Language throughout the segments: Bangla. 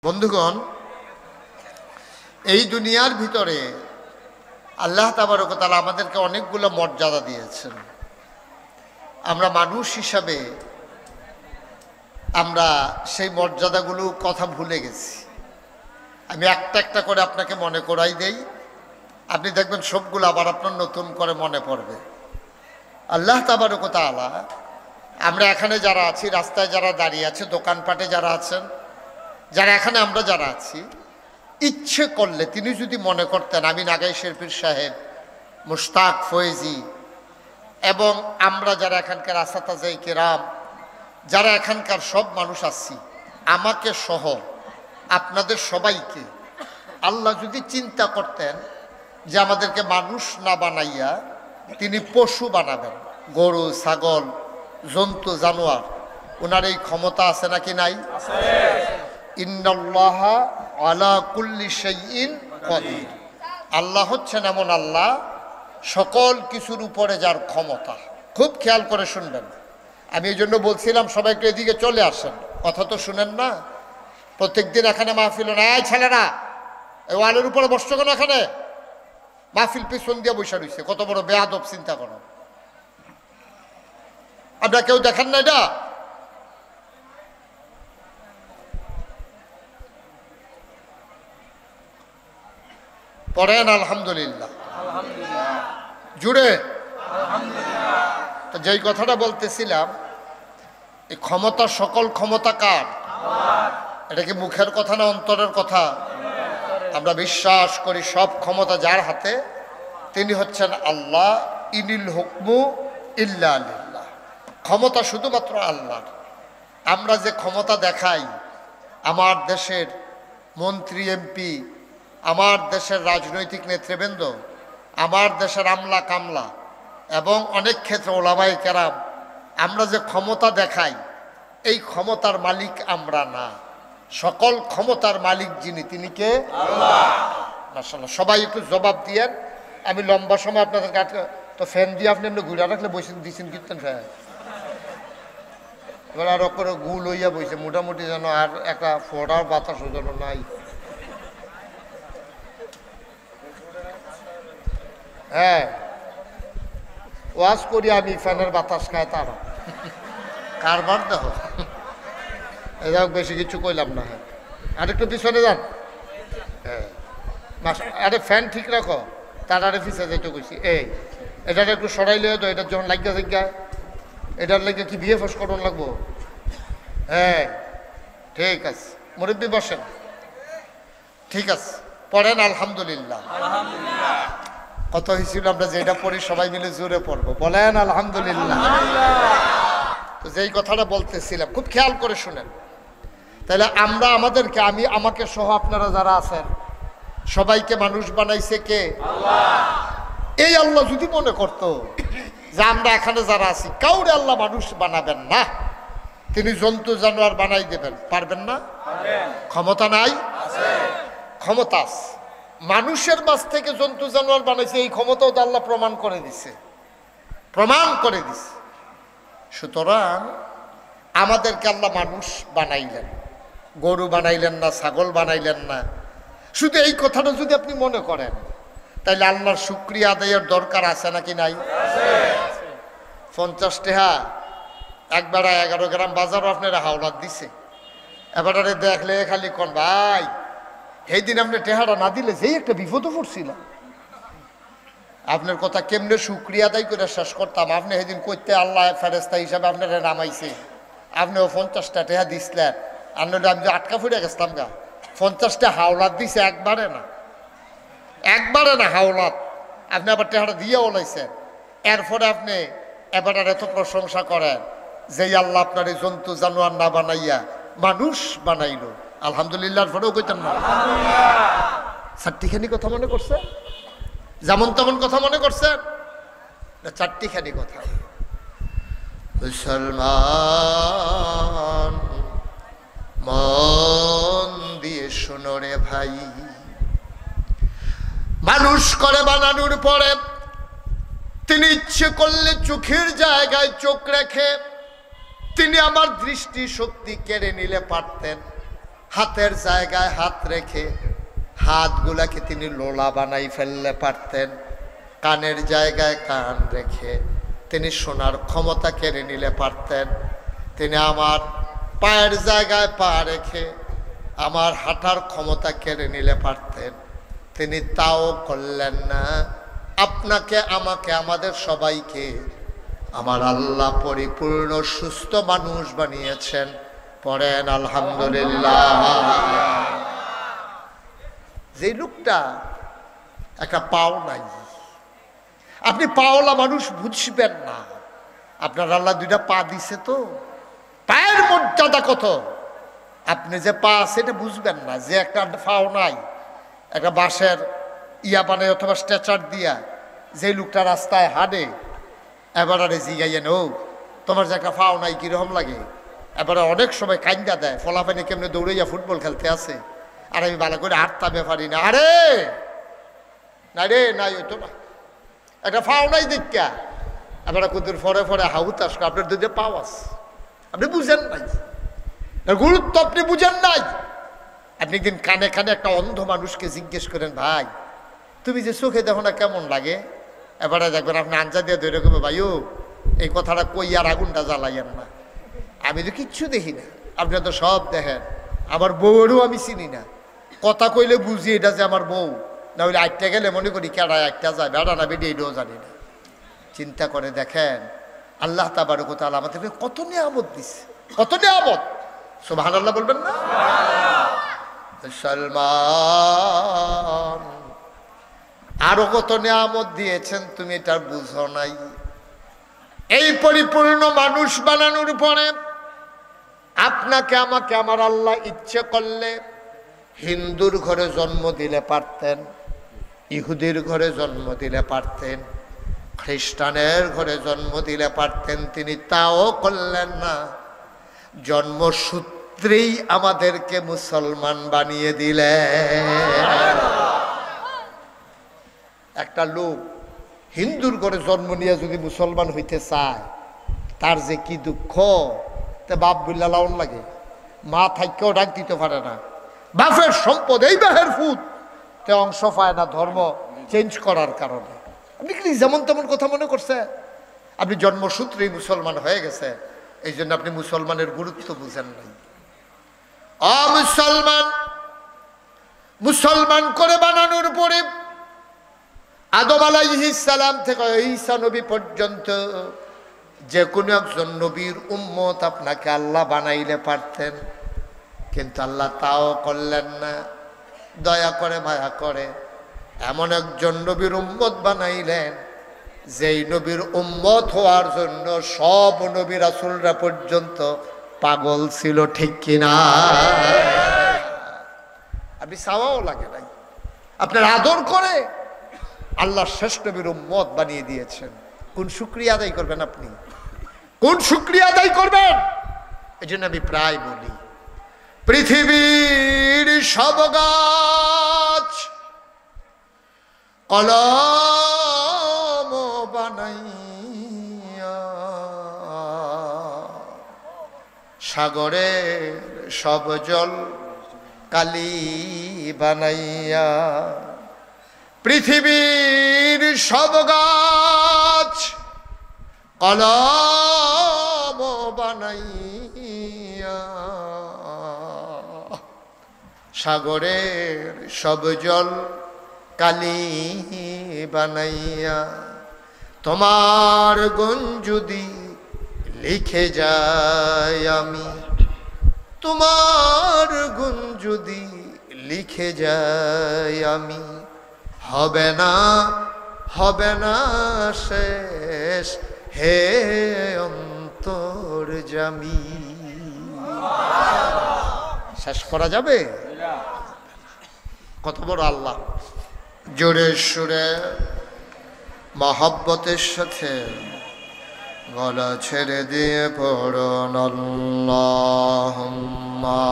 বন্ধুগণ, এই দুনিয়ার ভিতরে আল্লাহ তাবারক ওয়া তাআলা আমাদেরকে অনেকগুলো মর্যাদা দিয়েছেন। আমরা মানুষ হিসাবে আমরা সেই মর্যাদাগুলো কথা ভুলে গেছি। আমি একটা একটা করে আপনাকে মনে করাই দেই, আপনি দেখবেন সবগুলো আবার আপনার নতুন করে মনে পড়বে। আল্লাহ তাবারক ওয়া তাআলা আমরা এখানে যারা আছি, রাস্তায় যারা দাঁড়িয়ে আছে, দোকানপাটে যারা আছেন, যারা এখানে আমরা যারা আছি, ইচ্ছে করলে তিনি যদি মনে করতেন আমি নাগাই শেরপীর সাহেব, মুশতাক ফয়েজি এবং আমরা যারা এখানকার আসাতাজায়ে কেরাম, যারা এখানকার সব মানুষ আছি, আমাকে সহ আপনাদের সবাইকে আল্লাহ যদি চিন্তা করতেন যে আমাদেরকে মানুষ না বানাইয়া তিনি পশু বানাবেন, গরু ছাগল জন্তু জানোয়ার, ওনার এই ক্ষমতা আছে নাকি নাই? ইন্নাল্লাহা আলা কুল্লি শাইইন কাদির। আল্লাহ হচ্ছেন এমন আল্লাহ সকল কিছুর উপরে যার ক্ষমতা। খুব খেয়াল করে শুনবেন। আমি এই জন্য বলছিলাম সবাই একটু এদিকে চলে আসেন, কথা তো শুনেন না। প্রত্যেকদিন এখানে মাহফিল না, এই ছেলেরা এই ওয়ালের উপরে বসছো কেন? এখানে মাহফিল পিছন দিয়ে বসে রয়েছে, কত বড় বেয়াদব চিন্তা করো। আপনারা কেউ দেখেন না এটা? পড়েন আলহামদুলিল্লাহ, জুড়ে। তো যেই কথাটা বলতেছিলাম, এই ক্ষমতা, সকল ক্ষমতা কার? এটা কি মুখের কথা না অন্তরের কথা? আমরা বিশ্বাস করি সব ক্ষমতা যার হাতে, তিনি হচ্ছেন আল্লাহ। ইনিল হুকমু ইল্লা লিল্লাহ। ক্ষমতা শুধুমাত্র আল্লাহর। আমরা যে ক্ষমতা দেখাই, আমার দেশের মন্ত্রী এমপি, আমার দেশের রাজনৈতিক নেতৃবৃন্দ, আমার দেশের আমলা কামলা এবং অনেক ক্ষেত্রে ওলামায়ে কেরাম, আমরা যে ক্ষমতা দেখাই, এই ক্ষমতার মালিক আমরা না। সকল ক্ষমতার মালিক যিনি, তিনি কে? আল্লাহ। মাশাআল্লাহ, সবাই একটু জবাব দিয়েন। আমি লম্বা সময় আপনাদের কাছে তো ফ্যান দিয়ে আপনি এমনি ঘুরে রাখলে বসে দিচ্ছেন কীর্তন ফ্যান, এবার আরো করে গুল হইয়া বসে মোটামুটি যেন আর একটা ফোটার বাতাস যেন নাই। হ্যাঁ, ওয়াজ করি আমি, ফ্যানের বাতাস খায় তারা। কারবার দেখো, এরা বেশি কিছু কইলাম না। হ্যাঁ, আরেকটু পিছনে যান। হ্যাঁ, আরে ফ্যান ঠিক রাখো, তার আরে পিছিয়ে যেতে কইছি। এটার একটু সরাইলে তো, এটার যখন লাগিয়া জায়গায় এটার লাগে কি বিয়ে ফস করন লাগবো? হ্যাঁ ঠিক আছে, মুরব্বী বসেন। ঠিক আছে, পড়েন আলহামদুলিল্লাহ। কত হয়েছিল আমরা যেটা পড়ি সবাই মিলে জোরে পড়বো, বলেন আলহামদুলিল্লাহ। তো যেই কথাটা বলতেছিলাম, খুব খেয়াল করে শুনেন। তাহলে আমরা আমাদেরকে, আমি আমাকে সহ আপনারা যারা আছেন সবাইকে মানুষ বানাইছে কে? আল্লাহ। এই আল্লাহ যদি মনে করতো যে আমরা এখানে যারা আছি কাউরে আল্লাহ মানুষ বানাবেন না, তিনি জন্তু জানোয়ার বানাই দেবেন, পারবেন না? ক্ষমতা নাই? ক্ষমতা আছে। মানুষের মাঝ থেকে জন্তু জানোয়ার বানাইছে, এই ক্ষমতাও তো আল্লাহ প্রমাণ করে দিছে, প্রমাণ করে দিছে। সুতরাং আমাদেরকে আল্লাহ মানুষ বানাইলেন, গরু বানাইলেন না, ছাগল বানাইলেন না। শুধু এই কথাটা যদি আপনি মনে করেন, তাইলে আল্লাহর শুকরিয়া আদায়ের দরকার আছে নাকি নাই? 50 টাকা একবার 11 গ্রাম বাজারও আপনারা হাওলাত দিছে। এবারে দেখলে খালি কোন ভাই, সেই দিন আপনি টেহারা না দিলে যেই একটা বিপদও পড়ছিলাম। আপনার কথা কেমনে শুকরিয়া আদায় করে শেষ করতাম। আপনি সেদিন করতে আল্লাহ ফেরেস্তা হিসাবে আপনারা নামাইছে, আপনিও 50টা টেহা দিছিলেন, আমি যে আটকা ফুটে গেছিলাম গা। 50টা হাওলাত দিছে, একবারে না, একবারে না হাওলাত। আপনি আবার টেহারা দিয়ে ওলাইছেন। এরপরে আপনি এবার এত প্রশংসা করেন যে আল্লাহ আপনার এই জন্তু জানোয়ার না বানাইয়া মানুষ বানাইলো। আলহামদুলিল্লাহর পরেও কইতেন না? চারটিখানি কথা মনে করছেন, যেমন তেমন কথা মনে করছেন না, চারটিখানি কথা। মুসলমান মন দিয়ে শোনো রে ভাই, মানুষ করে বানানোর পরে তিনি ইচ্ছে করলে চোখের জায়গায় চোখ রেখে তিনি আমার দৃষ্টি শক্তি কেড়ে নিলে পারতেন, হাতের জায়গায় হাত রেখে হাতগুলাকে তিনি লোলা বানাই ফেললে পারতেন, কানের জায়গায় কান রেখে তিনি শোনার ক্ষমতা কেড়ে নিলে পারতেন। তিনি আমার পায়ের জায়গায় পা রেখে আমার হাঁটার ক্ষমতা কেড়ে নিলে পারতেন, তিনি তাও করলেন না। আপনাকে, আমাকে, আমাদের সবাইকে আমার আল্লাহ পরিপূর্ণ সুস্থ মানুষ বানিয়েছেন। পড়েন আলহামদুলিল্লাহ। যে লোকটা একটা পাও নাই, আপনি পাওলা মানুষ বুঝবেন না। আপনার আল্লাহ দুইটা পা দিছে, তো পায়ের মর্যাদা কত আপনি যে পা সেটা বুঝবেন না। যে একটা পাও নাই, একটা বাঁশের ইয়া বানায় অথবা স্ট্রেচার দিয়া যে লোকটা রাস্তায় হাঁটে, এবার আরে জিগাইয়েন, ও তোমার যে একটা পাও নাই কিরকম লাগে? এবারে অনেক সময় কান্দা দেয়, ফলাফানি কেমনে দৌড়াইয়া ফুটবল খেলতে আসে, আর আমি ভালো করে হাঁটতে পারি না। আরে না রে, নাই হইতো না, একটা পাও নাই দেখা এবার কুদুর ফরে ফরে হাউত আসবে। আপনার দুধে পাও আছে, আপনি বুঝেন নাই, গুরুত্ব আপনি বুঝেন নাই। আপনি একদিন কানে কানে একটা অন্ধ মানুষকে জিজ্ঞেস করেন, ভাই তুমি যে চোখে দেখো না কেমন লাগে? এবারে দেখবেন আপনি আঞ্জা দিয়ে ধরে কবে, ভাইও এই কথাটা কই আর আগুনটা জ্বালাইয়েন না, আমি তো কিচ্ছু দেখি না, আপনি তো সব দেখেন। আমার বউয়েরও আমি চিনি না, কথা কইলে বুঝি এটা যে আমার বউ, না হইলে আটটা গেলে মনে করি কেডায় একটা যায়, বেড়া না বেডে এটাও জানি না। চিন্তা করে দেখেন আল্লাহ তাবারক ওয়া তাআলা আমাদেরকে কত নিয়ামত দিচ্ছে, কত নিয়ামত। সুবহানাল্লাহ বলবেন না? মুসলমান আরো কত নিয়ামত দিয়েছেন তুমি এটা বুঝো নাই। এই পরিপূর্ণ মানুষ বানানোর পরে আপনাকে, আমাকে, আমার আল্লাহ ইচ্ছে করলে হিন্দুর ঘরে জন্ম দিলে পারতেন, ইহুদির ঘরে জন্ম দিলে পারতেন, খ্রিস্টানের ঘরে জন্ম দিলে পারতেন, তিনি তাও করলেন না। জন্মসূত্রেই আমাদেরকে মুসলমান বানিয়ে দিলেন। একটা লোক হিন্দুর ঘরে জন্ম নিয়ে যদি মুসলমান হইতে চায়, তার যে কি দুঃখ, তে বাপ বিল্লা লাউন লাগে, মা থাইকেও ডাক দিতে পারে না, বাপের সম্পদ এই বাহের ফুট তে অংশ পায় না ধর্ম চেঞ্জ করার কারণে। আপনি কি যেমন তেমন কথা মনে করছে? আপনি জন্মসূত্রেই মুসলমান হয়ে গেছে, এই জন্য আপনি মুসলমানের গুরুত্ব বুঝেন নাই। মুসলমান মুসলমান করে বানানোর পরে আদম আলাইহিস সালাম থেকে ঈসা নবী পর্যন্ত যে কোনো একজন নবীর উম্মত আপনাকে আল্লাহ বানাইলে পারতেন, কিন্তু আল্লাহ তাও করলেন না। দয়া করে, মায়া করে এমন একজন নবীর উম্মত বানাইলেন, যেই নবীর উম্মত হওয়ার জন্য সব নবী রাসূলরা পর্যন্ত পাগল ছিল, ঠিক কিনা? আপনি চাওয়াও লাগে নাই, আপনার আদর করে আল্লাহ শ্রেষ্ঠ নবীর উম্মত বানিয়ে দিয়েছেন। কোন শুকরিয়া আদায় করবেন আপনি? কোন শুকরিয়া আদায় করবেন? এই জন্য আমি প্রায় বলি, পৃথিবীর সব গাছ কলম বানাইয়া, সাগরের সব জল কালি বানাইয়া, পৃথিবীর সব গাছ কলম বানাইয়া, সাগরের সব জল কালি বানাইয়া, তোমার গুণ যদি লিখে যাই আমি, তোমার গুণ যদি লিখে যাই আমি, হবে না, হবে না শেষ হে অন্তর্যামী। শেষ করা যাবে? কত বড় আল্লাহ! জোরে সুরে মহব্বতের সাথে গলা ছেড়ে দিয়ে পড়ুন আল্লাহুম্মা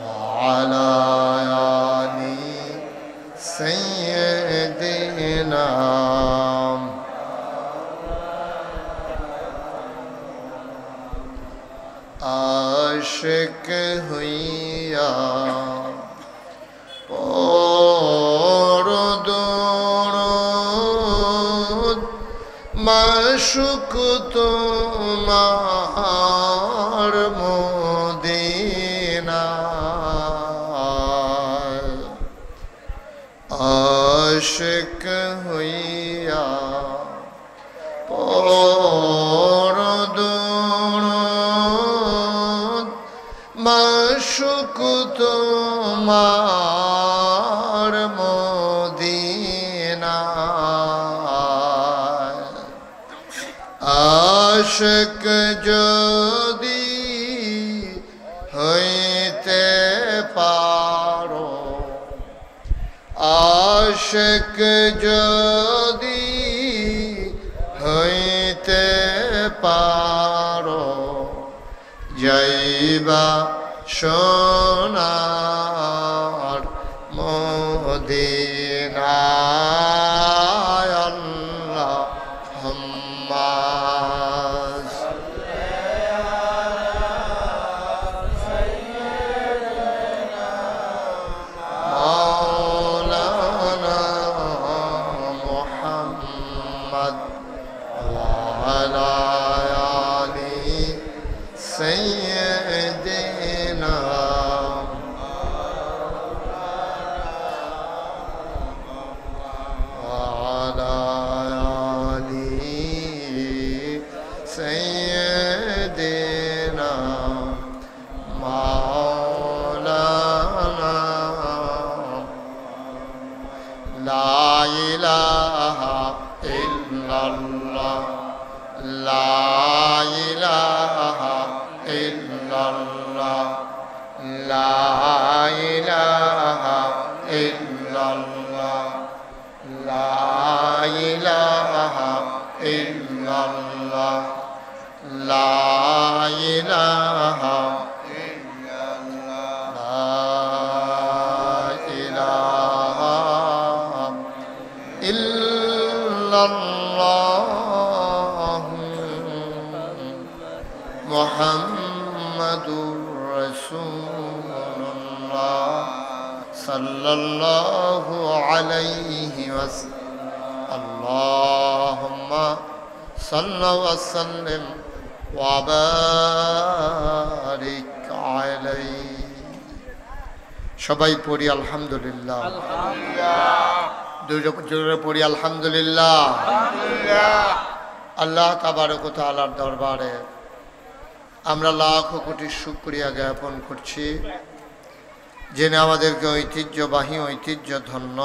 وعلى آل سيدنا आशिक हुइया और दुरूद माशुक तुम्हार मदीना आशिक हुइया और माशुक तुम्हार मदीना आशिक যদি হইতে পারো आशिक যদি হইতে পারো যাইবা সোনার মদিনায় আল্লাহুম্মা মাওলানা মুহাম্মদ ওয়া আলা আলি সাইয়্যিদিনা মুহাম্মাদুর রাসূলুল্লাহ সাল্লাল্লাহু আলাইহি ওয়াসাল্লাম আল্লাহুম্মা সাল্লি ওয়া সাল্লিম ওয়া বারিক আলাইহি সবাই পড়ি আলহামদুলিল্লাহ আলহামদুলিল্লাহ জোরে পড়ি আলহামদুলিল্লাহ আলহামদুলিল্লাহ আল্লাহ তাবারক ওয়া তাআলার দরবারে আমরা লাখ কোটি শুকরিয়া জ্ঞাপন করছি যিনি আমাদেরকে ঐতিহ্যবাহী ঐতিহ্যধন্য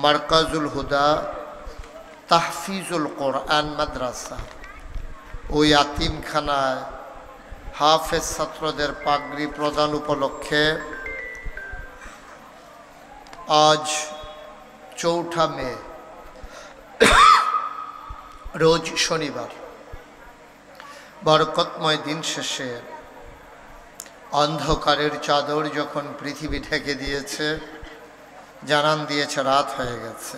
মারকাজুল হুদা তাহফিজুল কোরআন মাদ্রাসা ওই ইয়াতিমখানায় হাফেজ ছাত্রদের পাগড়ি প্রদান উপলক্ষে আজ ৪ঠা মে রোজ শনিবার বরকতময় দিন শেষে অন্ধকারের চাদর যখন পৃথিবী ঢেকে দিয়েছে জানান দিয়েছে রাত হয়ে গেছে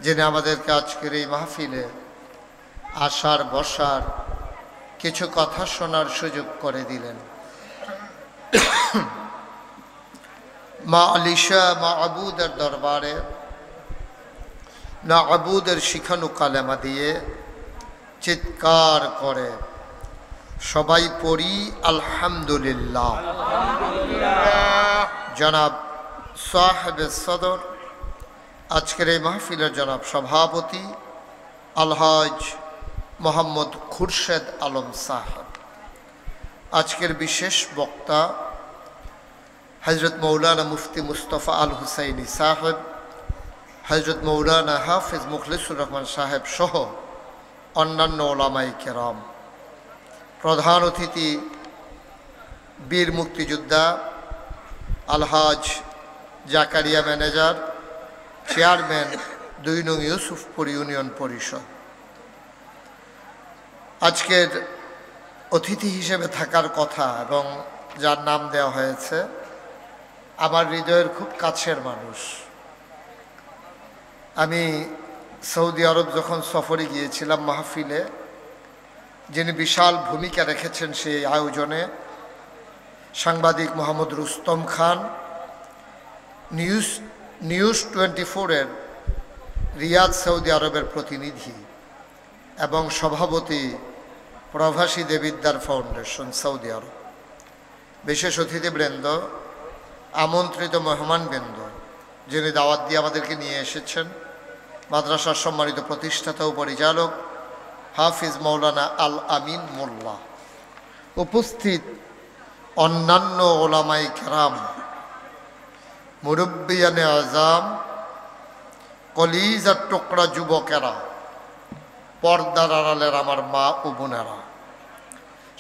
যিনি আমাদেরকে আজকের এই মাহফিলে আসার বসার কিছু কথা শোনার সুযোগ করে দিলেন মা আলিশা মা আবুদের দরবারে না আবুদের শিখানো কালেমা দিয়ে চিৎকার করে সবাই পড়ি আলহামদুলিল্লাহ জনাব সাহেবে সদর আজকের এই মাহফিলের জনাব সভাপতি আলহাজ মোহাম্মদ খুরশেদ আলম সাহেব আজকের বিশেষ বক্তা হযরত মৌলানা মুফতি মুস্তফা আল হুসাইনি সাহেব হযরত মৌলানা হাফিজ মুখলিসুর রহমান সাহেব সহ অন্যান্য ওলামায়ে কেরাম প্রধান অতিথি বীর মুক্তিযোদ্ধা আলহাজ জাকারিয়া ম্যানেজার চেয়ারম্যান ২ নং ইউসুফপুর ইউনিয়ন পরিষদ আজকের অতিথি হিসেবে থাকার কথা এবং যার নাম দেওয়া হয়েছে আমার হৃদয়ের খুব কাছের মানুষ। আমি সৌদি আরব যখন সফরে গিয়েছিলাম মাহফিলে, যিনি বিশাল ভূমিকা রেখেছেন সেই আয়োজনে, সাংবাদিক মোহাম্মদ রুস্তম খান, নিউজ 24-এর রিয়াদ সৌদি আরবের প্রতিনিধি এবং সভাপতি প্রবাসী দেবিদ্বার ফাউন্ডেশন সৌদি আরব, বিশেষ অতিথিবৃন্দ, আমন্ত্রিত মেহমানবৃন্দ, যিনি দাওয়াত দিয়ে আমাদেরকে নিয়ে এসেছেন, মাদ্রাসার সম্মানিত প্রতিষ্ঠাতা ও পরিচালক হাফিজ মৌলানা আল আমিন মোল্লা, উপস্থিত অন্যান্য ওলামাই কেরাম, মুরব্বিয়ানে আজাম, কলিজার টুকরা যুবকেরা, পর্দার আড়ালের আমার মা ও বোনেরা,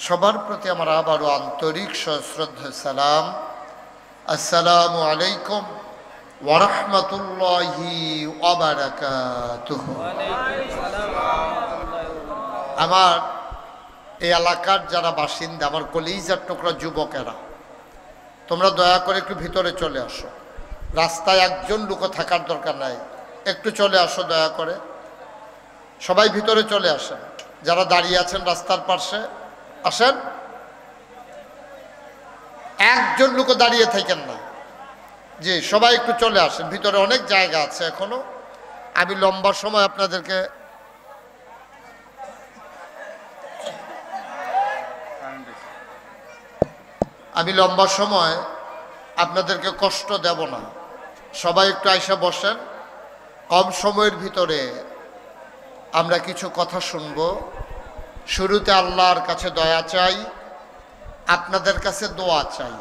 সবার প্রতি আমার আবারও আন্তরিক সশ্রদ্ধ সালাম। আসসালামু আলাইকুম ওয়া রাহমাতুল্লাহি ওয়া বারাকাতুহু। আমার এই এলাকার যারা বাসিন্দা, আমার কলিজার টুকরা যুবকেরা, তোমরা দয়া করে একটু ভিতরে চলে আসো। রাস্তায় একজন লোকও থাকার দরকার নাই, একটু চলে আসো দয়া করে। সবাই ভিতরে চলে আসেন, যারা দাঁড়িয়ে আছেন রাস্তার পাশে আসেন। একজন লোকও দাঁড়িয়ে থাকেন না, জি সবাই একটু চলে আসেন, ভিতরে অনেক জায়গা আছে এখনো। আমি লম্বা সময় আপনাদেরকে কষ্ট দেব না। সবাই একটু আইসা বসেন। কম সময়ের ভিতরে আমরা কিছু কথা শুনব। শুরুতে আল্লাহর কাছে দয়া চাই, আপনাদের কাছে দোয়া চাই।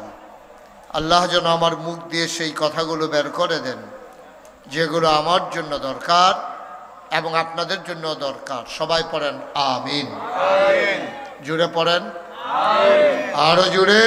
আল্লাহ যেন আমার মুখ দিয়ে সেই কথাগুলো বের করে দেন যেগুলো আমার জন্য দরকার এবং আপনাদের জন্য দরকার। সবাই পড়েন আমিন। জুড়ে পড়েন, আরো জুড়ে।